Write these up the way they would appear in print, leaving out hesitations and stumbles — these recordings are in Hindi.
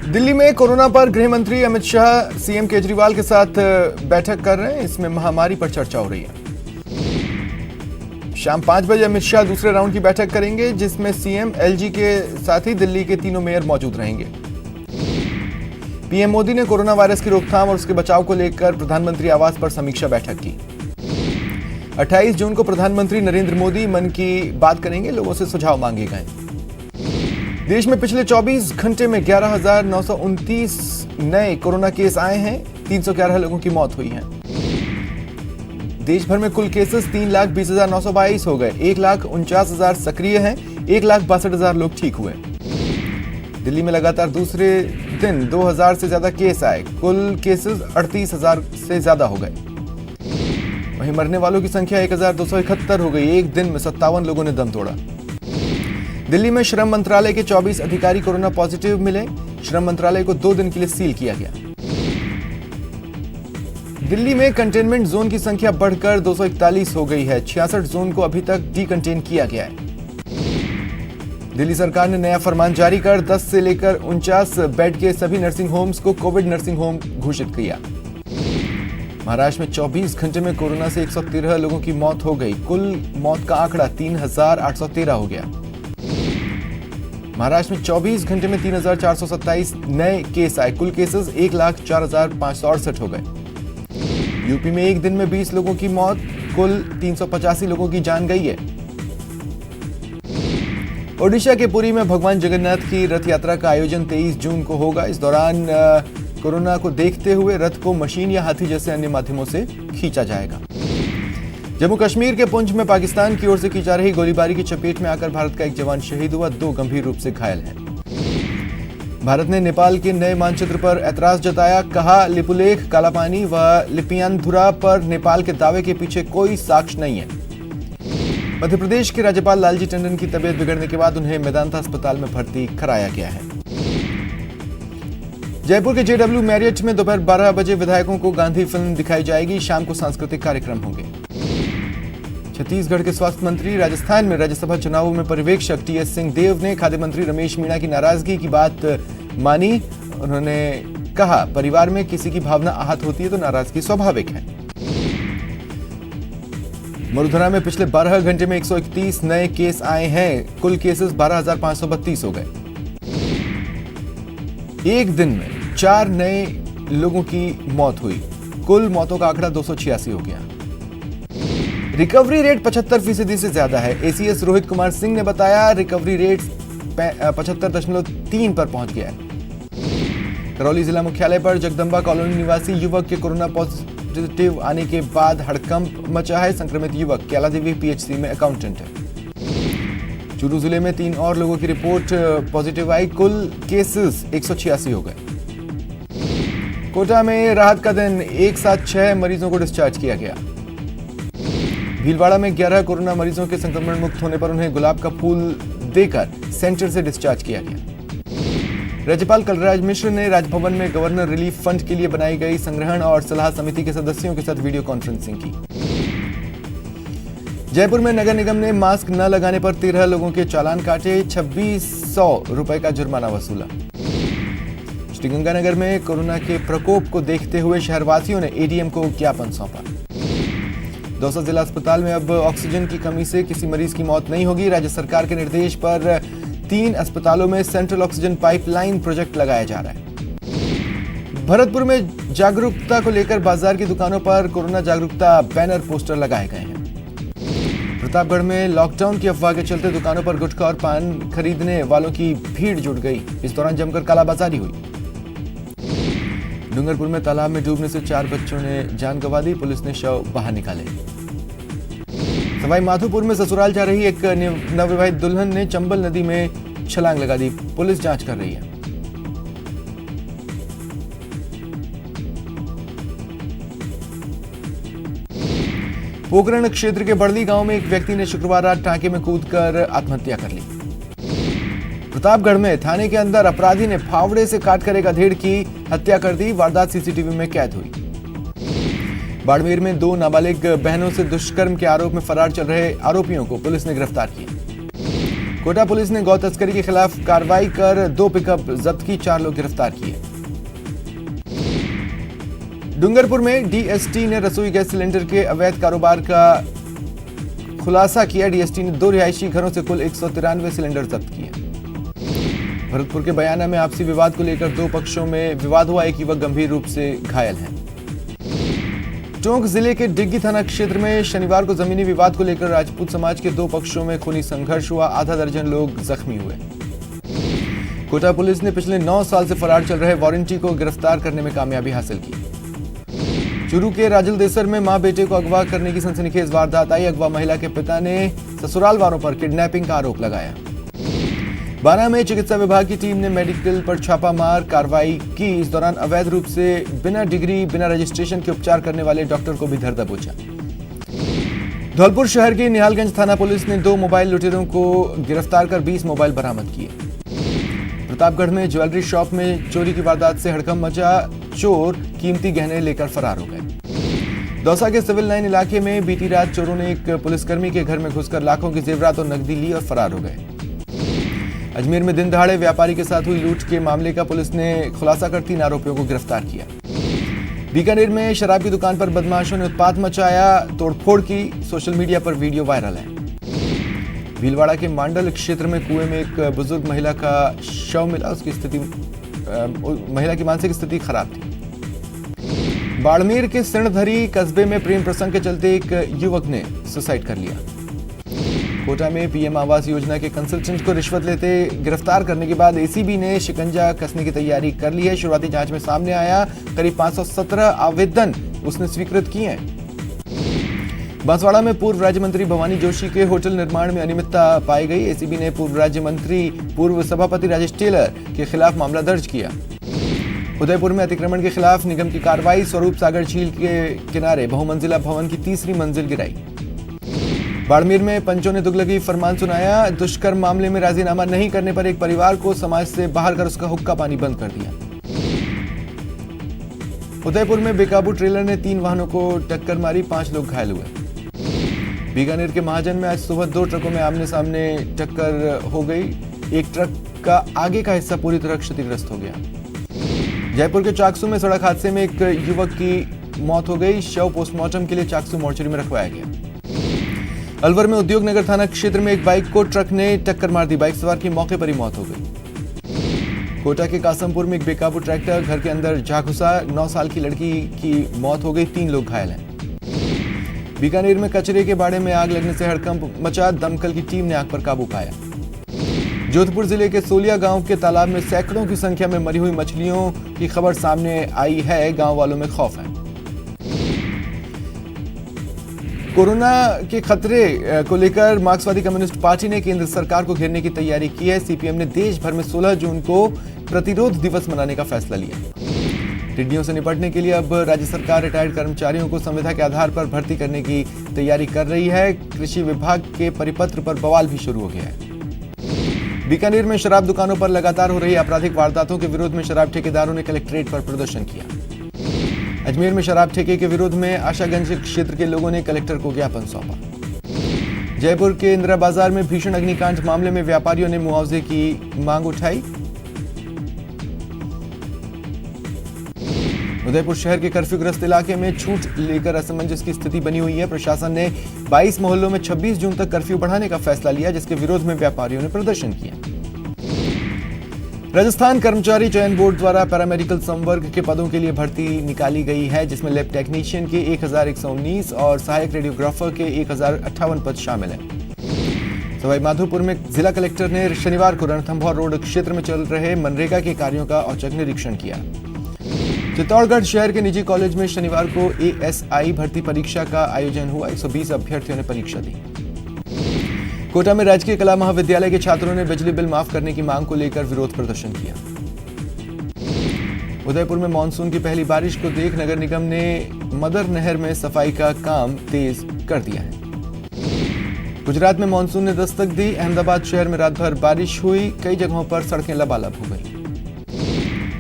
दिल्ली में कोरोना पर गृह मंत्री अमित शाह सीएम केजरीवाल के साथ बैठक कर रहे हैं। इसमें महामारी पर चर्चा हो रही है। शाम 5 बजे अमित शाह दूसरे राउंड की बैठक करेंगे, जिसमें सीएम, एलजी के साथ ही दिल्ली के तीनों मेयर मौजूद रहेंगे। पीएम मोदी ने कोरोना वायरस की रोकथाम और उसके बचाव को लेकर प्रधानमंत्री आवास पर समीक्षा बैठक की। 28 जून को प्रधानमंत्री नरेंद्र मोदी मन की बात करेंगे, लोगों से सुझाव मांगे गए। देश में पिछले 24 घंटे में 11,929 नए कोरोना केस आए हैं। 311 लोगों की मौत हुई है। देश भर में कुल केसेस 3,20,922 हो गए। 1,49,000 सक्रिय हैं। 1,62,000 लोग ठीक हुए। दिल्ली में लगातार दूसरे दिन 2,000 से ज्यादा केस आए। कुल केसेस 38,000 से ज्यादा हो गए। वहीं मरने वालों की संख्या 1,271 हो गई। एक दिन में 57 लोगों ने दम तोड़ा। दिल्ली में श्रम मंत्रालय के 24 अधिकारी कोरोना पॉजिटिव मिले। श्रम मंत्रालय को 2 दिन के लिए सील किया गया। दिल्ली में कंटेनमेंट जोन की संख्या बढ़कर 241 हो गई है। 66 जोन को अभी तक डीकंटेन किया गया है। दिल्ली सरकार ने नया फरमान जारी कर 10 से लेकर 49 बेड के सभी नर्सिंग होम्स को कोविड नर्सिंग होम घोषित किया। महाराष्ट्र में 24 घंटे में कोरोना से 113 लोगों की मौत हो गई। कुल मौत का आंकड़ा 3,813 हो गया। महाराष्ट्र में 24 घंटे में 3,427 नए केस आए। कुल केसेस 1,04,568 हो गए। यूपी में एक दिन में 20 लोगों की मौत, कुल 385 लोगों की जान गई है। ओडिशा के पुरी में भगवान जगन्नाथ की रथ यात्रा का आयोजन 23 जून को होगा। इस दौरान कोरोना को देखते हुए रथ को मशीन या हाथी जैसे अन्य माध्यमों से खींचा जाएगा। जम्मू कश्मीर के पुंछ में पाकिस्तान की ओर से की जा रही गोलीबारी की चपेट में आकर भारत का एक जवान शहीद हुआ। 2 गंभीर रूप से घायल हैं। भारत ने नेपाल के नए मानचित्र पर ऐतराज जताया। कहा, लिपुलेख, कालापानी व लिपियांधुरा पर नेपाल के दावे के पीछे कोई साक्ष्य नहीं है। मध्य प्रदेश के राज्यपाल लालजी टंडन की तबीयत बिगड़ने के बाद उन्हें मेदांता अस्पताल में भर्ती कराया गया है। जयपुर के जेडब्ल्यू मैरियट में दोपहर 12 बजे विधायकों को गांधी फिल्म दिखाई जाएगी। शाम को सांस्कृतिक कार्यक्रम होंगे। छत्तीसगढ़ के स्वास्थ्य मंत्री राजस्थान में राज्यसभा चुनावों में पर्यवेक्षक टीएस सिंहदेव ने खाद्य मंत्री रमेश मीणा की नाराजगी की बात मानी। उन्होंने कहा, परिवार में किसी की भावना आहत होती है तो नाराजगी स्वाभाविक है। मरुधरा में पिछले 12 घंटे में 131 नए केस आए हैं। कुल केसेस 12,532 हो गए। एक दिन में 4 नए लोगों की मौत हुई। कुल मौतों का आंकड़ा 286 हो गया। रिकवरी रेट 75% से ज्यादा है। एसीएस रोहित कुमार सिंह ने बताया, रिकवरी रेट 75.3 पर पहुंच गया है। करौली जिला मुख्यालय पर जगदम्बा कॉलोनी निवासी युवक के कोरोना पॉजिटिव आने के बाद हड़कंप मचा है। संक्रमित युवक कैलादेवी पीएचसी में अकाउंटेंट है। चूरू जिले में 3 और लोगों की रिपोर्ट पॉजिटिव आई। कुल केसेस 186 हो गए। कोटा में राहत का दिन, एक साथ 6 मरीजों को डिस्चार्ज किया गया। भीलवाड़ा में 11 कोरोना मरीजों के संक्रमण मुक्त होने पर उन्हें गुलाब का फूल देकर सेंटर से डिस्चार्ज किया गया। राज्यपाल कलराज मिश्र ने राजभवन में गवर्नर रिलीफ फंड के लिए बनाई गई संग्रहण और सलाह समिति के सदस्यों के साथ वीडियो कॉन्फ्रेंसिंग की। जयपुर में नगर निगम ने मास्क न लगाने पर 13 लोगों के चालान काटे। 2,600 रुपए का जुर्माना वसूला। श्रीगंगानगर में कोरोना के प्रकोप को देखते हुए शहरवासियों ने एडीएम को ज्ञापन सौंपा। दौसा जिला अस्पताल में अब ऑक्सीजन की कमी से किसी मरीज की मौत नहीं होगी। राज्य सरकार के निर्देश पर 3 अस्पतालों में सेंट्रल ऑक्सीजन पाइपलाइन प्रोजेक्ट लगाया जा रहा है। भरतपुर में जागरूकता को लेकर बाजार की दुकानों पर कोरोना जागरूकता बैनर पोस्टर लगाए गए हैं। प्रतापगढ़ में लॉकडाउन की अफवाह के चलते दुकानों पर गुटखा और पान खरीदने वालों की भीड़ जुट गई। इस दौरान जमकर कालाबाजारी हुई। डूंगरपुर में तालाब में डूबने से 4 बच्चों ने जान गंवा दी। पुलिस ने शव बाहर निकाले। सवाई माधोपुर में ससुराल जा रही एक नवविवाहित दुल्हन ने चंबल नदी में छलांग लगा दी। पुलिस जांच कर रही है। पोखरण क्षेत्र के बड़ली गांव में एक व्यक्ति ने शुक्रवार रात टांके में कूदकर आत्महत्या कर ली। प्रतापगढ़ में थाने के अंदर अपराधी ने फावड़े से काटकर एक अधेड़ की हत्या कर दी। वारदात सीसीटीवी में कैद हुई। बाड़मेर में 2 नाबालिग बहनों से दुष्कर्म के आरोप में फरार चल रहे आरोपियों को पुलिस ने गिरफ्तार किया। कोटा पुलिस ने गौ तस्करी के खिलाफ कार्रवाई कर 2 पिकअप जब्त की, 4 लोग गिरफ्तार किए। डूंगरपुर में डीएसटी ने रसोई गैस सिलेंडर के अवैध कारोबार का खुलासा किया। डीएसटी ने 2 रिहायशी घरों से कुल 193 सिलेंडर जब्त किए। भरतपुर के बयाना में आपसी विवाद को लेकर 2 पक्षों में विवाद हुआ, एक युवक गंभीर रूप से घायल है। टोंक जिले के डिग्गी थाना क्षेत्र में शनिवार को जमीनी विवाद को लेकर राजपूत समाज के 2 पक्षों में खूनी संघर्ष हुआ, आधा दर्जन लोग जख्मी हुए। कोटा पुलिस ने पिछले 9 साल से फरार चल रहे वारंटी को गिरफ्तार करने में कामयाबी हासिल की। चूरू के राजलदेसर में मां बेटे को अगवा करने की सनसनीखेज वारदात आई। अगवा महिला के पिता ने ससुराल वालों पर किडनैपिंग का आरोप लगाया। बाना में चिकित्सा विभाग की टीम ने मेडिकल पर छापामार कार्रवाई की। इस दौरान अवैध रूप से बिना डिग्री बिना रजिस्ट्रेशन के उपचार करने वाले डॉक्टर को भी धर दबोचा। धौलपुर शहर के निहालगंज थाना पुलिस ने 2 मोबाइल लुटेरों को गिरफ्तार कर 20 मोबाइल बरामद किए। प्रतापगढ़ में ज्वेलरी शॉप में चोरी की वारदात से हड़कंप मचा, चोर कीमती गहने लेकर फरार हो गए। दौसा के सिविल लाइन इलाके में बीती रात चोरों ने एक पुलिसकर्मी के घर में घुसकर लाखों की जेवरात और नकदी ली और फरार हो गए। अजमेर में दिन दहाड़े व्यापारी के साथ हुई लूट के मामले का पुलिस ने खुलासा कर 3 आरोपियों को गिरफ्तार किया। बीकानेर में शराब की दुकान पर बदमाशों ने उत्पात मचाया, तोड़फोड़ की, सोशल मीडिया पर वीडियो वायरल है। भीलवाड़ा के मांडल क्षेत्र में कुएं में एक बुजुर्ग महिला का शव मिला, उसकी स्थिति महिला की मानसिक स्थिति खराब थी। बाड़मेर के सिणधरी कस्बे में प्रेम प्रसंग के चलते एक युवक ने सुसाइड कर लिया। कोटा में पीएम आवास योजना के कंसल्टेंट को रिश्वत लेते गिरफ्तार करने के बाद एसीबी ने शिकंजा कसने की तैयारी कर ली है। शुरुआती जांच में सामने आया करीब 517 आवेदन उसने स्वीकृत किए हैं। बांसवाड़ा में पूर्व राज्य मंत्री भवानी जोशी के होटल निर्माण में अनियमितता पाई गई। एसीबी ने पूर्व राज्य मंत्री पूर्व सभापति राजेश टेलर के खिलाफ मामला दर्ज किया। उदयपुर में अतिक्रमण के खिलाफ निगम की कार्रवाई, स्वरूप सागर झील के किनारे बहुमंजिला भवन की 3री मंजिल गिराई। बाड़मेर में पंचों ने तुगलकी फरमान सुनाया। दुष्कर्म मामले में राजीनामा नहीं करने पर एक परिवार को समाज से बाहर कर उसका हुक्का पानी बंद कर दिया। उदयपुर में बेकाबू ट्रेलर ने 3 वाहनों को टक्कर मारी, 5 लोग घायल हुए। बीकानेर के महाजन में आज सुबह 2 ट्रकों में आमने सामने टक्कर हो गई। एक ट्रक का आगे का हिस्सा पूरी तरह क्षतिग्रस्त हो गया। जयपुर के चाकसू में सड़क हादसे में एक युवक की मौत हो गई। शव पोस्टमार्टम के लिए चाकसू मोर्चरी में रखवाया गया। अलवर में उद्योग नगर थाना क्षेत्र में एक बाइक को ट्रक ने टक्कर मार दी, बाइक सवार की मौके पर ही मौत हो गई। कोटा के कासमपुर में एक बेकाबू ट्रैक्टर घर के अंदर जा घुसा, 9 साल की लड़की की मौत हो गई, 3 लोग घायल हैं। बीकानेर में कचरे के बाड़े में आग लगने से हड़कंप मचा, दमकल की टीम ने आग पर काबू पाया। जोधपुर जिले के सोलिया गांव के तालाब में सैकड़ों की संख्या में मरी हुई मछलियों की खबर सामने आई है, गांव वालों में खौफ है। कोरोना के खतरे को लेकर मार्क्सवादी कम्युनिस्ट पार्टी ने केंद्र सरकार को घेरने की तैयारी की है। सीपीएम ने देश भर में 16 जून को प्रतिरोध दिवस मनाने का फैसला लिया। टिड्डियों से निपटने के लिए अब राज्य सरकार रिटायर्ड कर्मचारियों को संविदा के आधार पर भर्ती करने की तैयारी कर रही है। कृषि विभाग के परिपत्र पर बवाल भी शुरू हो गया है। बीकानेर में शराब दुकानों पर लगातार हो रही आपराधिक वारदातों के विरोध में शराब ठेकेदारों ने कलेक्ट्रेट पर प्रदर्शन किया। अजमेर में शराब ठेके के विरोध में आशागंज क्षेत्र के लोगों ने कलेक्टर को ज्ञापन सौंपा। जयपुर के इंदिरा बाजार में भीषण अग्निकांड मामले में व्यापारियों ने मुआवजे की मांग उठाई। उदयपुर शहर के कर्फ्यूग्रस्त इलाके में छूट लेकर असमंजस की स्थिति बनी हुई है। प्रशासन ने 22 मोहल्लों में 26 जून तक कर्फ्यू बढ़ाने का फैसला लिया, जिसके विरोध में व्यापारियों ने प्रदर्शन किया। राजस्थान कर्मचारी चयन बोर्ड द्वारा पैरामेडिकल संवर्ग के पदों के लिए भर्ती निकाली गई है, जिसमें लैब टेक्नीशियन के 1119 और सहायक रेडियोग्राफर के 1058 पद शामिल हैं। सवाई माधोपुर में जिला कलेक्टर ने शनिवार को रणथंभौर रोड क्षेत्र में चल रहे मनरेगा के कार्यों का औचक निरीक्षण किया। चित्तौड़गढ़ शहर के निजी कॉलेज में शनिवार को एएसआई भर्ती परीक्षा का आयोजन हुआ। 120 अभ्यर्थियों ने परीक्षा दी। कोटा में राजकीय कला महाविद्यालय के छात्रों ने बिजली बिल माफ करने की मांग को लेकर विरोध प्रदर्शन किया। उदयपुर में मानसून की पहली बारिश को देख नगर निगम ने मदर नहर में सफाई का काम तेज कर दिया है। गुजरात में मानसून ने दस्तक दी। अहमदाबाद शहर में रात भर बारिश हुई, कई जगहों पर सड़कें लबालब हो गई।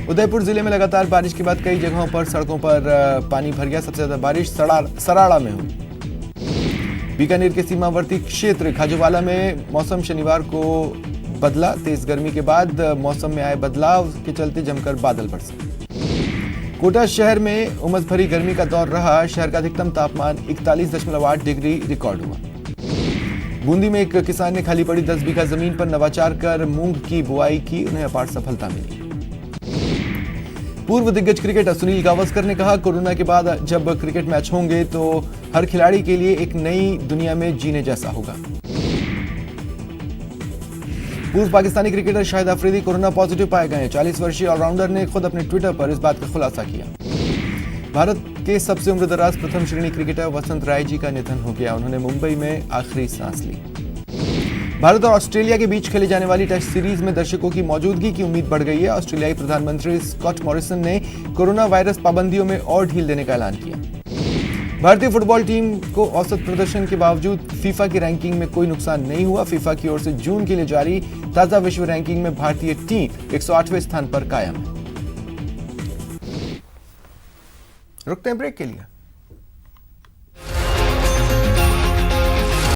उदयपुर जिले में लगातार बारिश के बाद कई जगहों पर सड़कों पर पानी भर गया। सबसे ज्यादा बारिश सराड़ा में हुई। बीकानेर के सीमावर्ती क्षेत्र खाजूवाला में मौसम शनिवार को बदला। तेज गर्मी के बाद मौसम में आए बदलाव के चलते जमकर बादल बरसे। कोटा शहर में उमस भरी गर्मी का दौर रहा। शहर का अधिकतम तापमान 41.8 डिग्री रिकॉर्ड हुआ। बूंदी में एक किसान ने खाली पड़ी 10 बीघा जमीन पर नवाचार कर मूंग की बुआई की। उन्हें अपार सफलता मिली। पूर्व दिग्गज क्रिकेटर सुनील गावस्कर ने कहा, कोरोना के बाद जब क्रिकेट मैच होंगे तो हर खिलाड़ी के लिए एक नई दुनिया में जीने जैसा होगा। पूर्व Pakistani cricketer Shahid Afridi corona positive पाए गए। 40 वर्षीय ऑलराउंडर ने खुद अपने ट्विटर पर इस बात का खुलासा किया। भारत के सबसे उम्रदराज प्रथम श्रेणी क्रिकेटर वसंत राय जी का निधन हो गया। उन्होंने मुंबई में आखिरी सांस ली। भारत और ऑस्ट्रेलिया के बीच खेले जाने वाली टेस्ट सीरीज में दर्शकों की मौजूदगी की उम्मीद बढ़ गई है। ऑस्ट्रेलियाई प्रधानमंत्री स्कॉट मॉरिसन ने कोरोना वायरस पाबंदियों में और ढील देने का ऐलान किया। भारतीय फुटबॉल टीम को औसत प्रदर्शन के बावजूद फीफा की रैंकिंग में कोई नुकसान नहीं हुआ। फीफा की ओर से जून के लिए जारी ताजा विश्व रैंकिंग में भारतीय टीम 108वें स्थान पर कायम है। रुकते हैं ब्रेक के लिए।